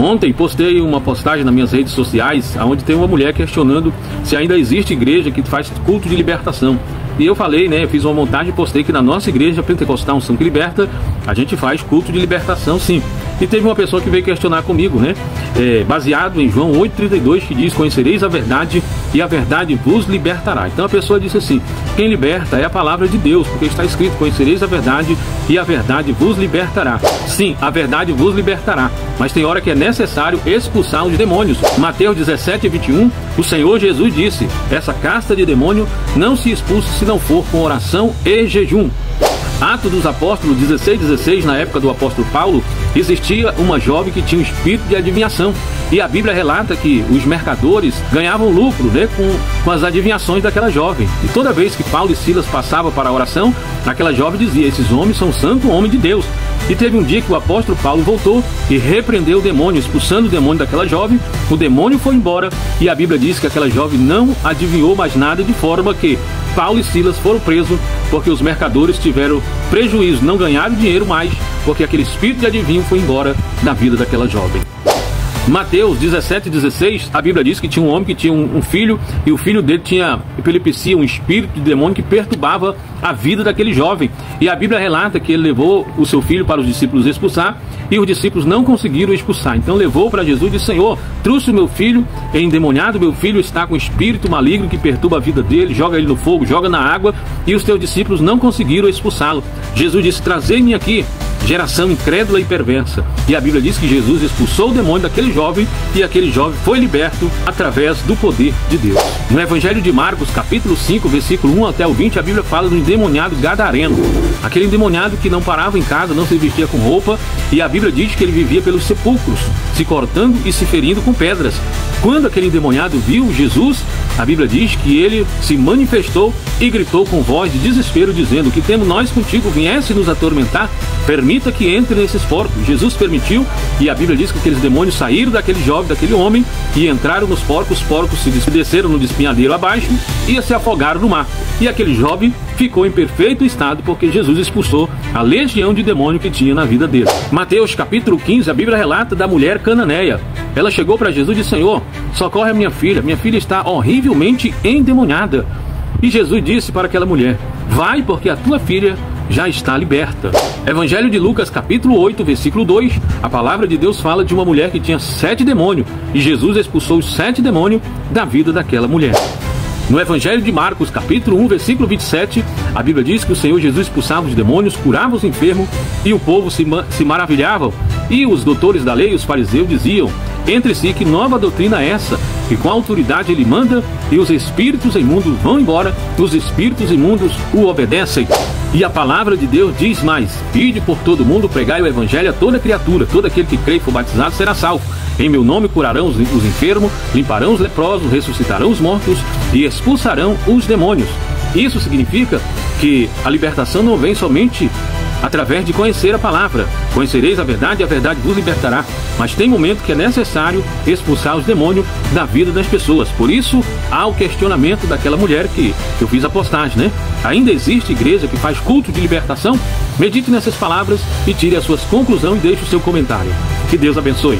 Ontem postei uma postagem nas minhas redes sociais, onde tem uma mulher questionando se ainda existe igreja que faz culto de libertação. E eu falei, né, fiz uma montagem e postei que na nossa igreja Pentecostal Unção que Liberta, a gente faz culto de libertação, sim. E teve uma pessoa que veio questionar comigo, né, baseado em João 8,32, que diz: conhecereis a verdade e a verdade vos libertará. Então a pessoa disse assim: quem liberta é a palavra de Deus, porque está escrito: conhecereis a verdade e a verdade vos libertará. Sim, a verdade vos libertará, mas tem hora que é necessário expulsar os demônios. Mateus 17:21, o Senhor Jesus disse: essa casta de demônio não se expulsa se não for com oração e jejum. Atos dos Apóstolos 16:16, na época do apóstolo Paulo, existia uma jovem que tinha um espírito de adivinhação. E a Bíblia relata que os mercadores ganhavam lucro, né, com as adivinhações daquela jovem. E toda vez que Paulo e Silas passavam para a oração, aquela jovem dizia: esses homens são santo homem de Deus. E teve um dia que o apóstolo Paulo voltou e repreendeu o demônio, expulsando o demônio daquela jovem. O demônio foi embora e a Bíblia diz que aquela jovem não adivinhou mais nada, de forma que Paulo e Silas foram presos porque os mercadores tiveram prejuízo, não ganharam dinheiro mais, porque aquele espírito de adivinho foi embora da vida daquela jovem. Mateus 17:16, a Bíblia diz que tinha um homem que tinha um filho, e o filho dele tinha epilepsia, um espírito de demônio que perturbava a vida daquele jovem. E a Bíblia relata que ele levou o seu filho para os discípulos expulsar, e os discípulos não conseguiram expulsar. Então levou para Jesus e disse: Senhor, trouxe o meu filho endemoniado, meu filho está com um espírito maligno que perturba a vida dele, joga ele no fogo, joga na água, e os teus discípulos não conseguiram expulsá-lo. Jesus disse: trazei-me aqui, geração incrédula e perversa. E a Bíblia diz que Jesus expulsou o demônio daquele jovem, e aquele jovem foi liberto através do poder de Deus. No Evangelho de Marcos, capítulo 5, versículo 1 até o 20, a Bíblia fala do endemoniado gadareno. Aquele endemoniado que não parava em casa, não se vestia com roupa, e a Bíblia diz que ele vivia pelos sepulcros, se cortando e se ferindo com pedras. Quando aquele endemoniado viu Jesus, a Bíblia diz que ele se manifestou e gritou com voz de desespero, dizendo: que temos nós contigo, viesse nos atormentar, permita que entre nesses porcos. Jesus permitiu, e a Bíblia diz que aqueles demônios saíram daquele jovem, daquele homem, e entraram nos porcos. Os porcos se desceram no despenhadeiro abaixo e se afogaram no mar. E aquele jovem ficou em perfeito estado, porque Jesus expulsou a legião de demônio que tinha na vida dele. Mateus capítulo 15, a Bíblia relata da mulher cananeia. Ela chegou para Jesus e disse: Senhor, socorre a minha filha está horrivelmente endemoniada. E Jesus disse para aquela mulher: vai, porque a tua filha já está liberta. Evangelho de Lucas capítulo 8, versículo 2, a palavra de Deus fala de uma mulher que tinha 7 demônios, e Jesus expulsou os 7 demônios da vida daquela mulher. No Evangelho de Marcos, capítulo 1, versículo 27, a Bíblia diz que o Senhor Jesus expulsava os demônios, curava os enfermos, e o povo se maravilhava. E os doutores da lei, os fariseus, diziam entre si: que nova doutrina é essa? Que com autoridade ele manda, e os espíritos imundos vão embora, os espíritos imundos o obedecem. E a palavra de Deus diz mais: ide por todo mundo, pregai o evangelho a toda criatura, todo aquele que crê e for batizado será salvo. Em meu nome curarão os enfermos, limparão os leprosos, ressuscitarão os mortos e expulsarão os demônios. Isso significa que a libertação não vem somente através de conhecer a palavra. Conhecereis a verdade e a verdade vos libertará. Mas tem momento que é necessário expulsar os demônios da vida das pessoas. Por isso, há o questionamento daquela mulher que eu fiz a postagem, né? Ainda existe igreja que faz culto de libertação? Medite nessas palavras e tire as suas conclusões e deixe o seu comentário. Que Deus abençoe.